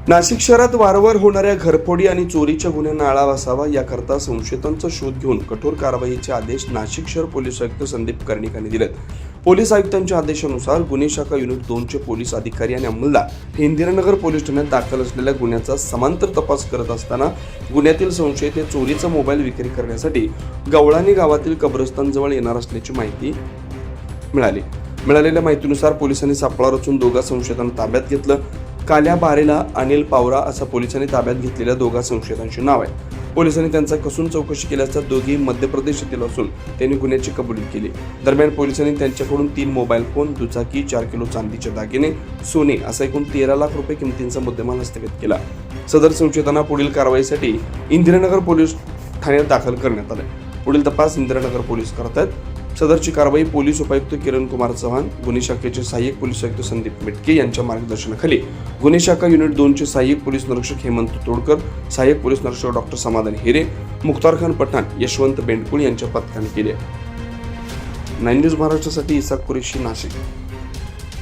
नाशिक शहरात वारंवार होणाऱ्या घरफोडी आणि चोरीच्या गुन्ह्यांना आळा बसावा याकरता संशयितांचा शोध घेऊन कठोर कारवाईचे आदेश नाशिक शहर पोलीस आयुक्त संदीप कर्णिक यांनी दिलेत। पोलीस आयुक्तांच्या आदेशानुसार गुन्हे शाखा युनिट 2 चे पोलीस अधिकारी आणि अंमलदार हे इंदिरानगर पोलीस ठाण्यात दाखल असलेल्या गुन्ह्याचा समांतर तपास करत असताना गुन्ह्यातील संशयित हे चोरीचा मोबाईल विक्री करण्यासाठी गवळाणी गावातील कब्रस्तानजवळ येणार असल्याची माहिती मिळालेल्या माहितीनुसार पोलिसांनी सापळा रचून दोघा संशयितांना ताब्यात घेतलं। काल्या बारेला अनिल पावरा असा पोलिसांनी ताब्यात घेतलेल्या दोघा संशयितांची नाव आहे। पोलिसांनी त्यांचा कसून चौकशी केल्याचा दोघे मध्य प्रदेश येथील असून त्यांनी गुन्ह्याची कबुली केली। दरम्यान पोलिसांनी त्यांच्याकडून 3 मोबाईल फोन, दुचाकी, 4 किलो चांदीचे दागिने, सोने असा एकूण 13 लाख रुपये किमतीचा मुद्देमाल हस्तगत केला। सदर संशयितांना पुढील कारवाईसाठी इंदिरानगर पोलीस ठाण्यात दाखल करण्यात आले। पुढील तपास इंदिरानगर पोलीस करत आहेत। सदरची कारवाई पोलीस उपायुक्त किरण कुमार चव्हाण, गुन्हे शाखेचे सहाय्यक पोलीस आयुक्त संदीप मिटके यांच्या मार्गदर्शनाखाली गुन्हे शाखा युनिट 2 चे सहाय्यक पोलीस निरीक्षक हेमंत तोडकर, सहाय्यक पोलीस निरीक्षक डॉक्टर समाधान हिरे, मुख्तार खान पठाण, यशवंत बेंडकुळ यांच्या पथकाने केले। 9 न्यूज महाराष्ट्रासाठी इसाक कुरेशी, नाशिक।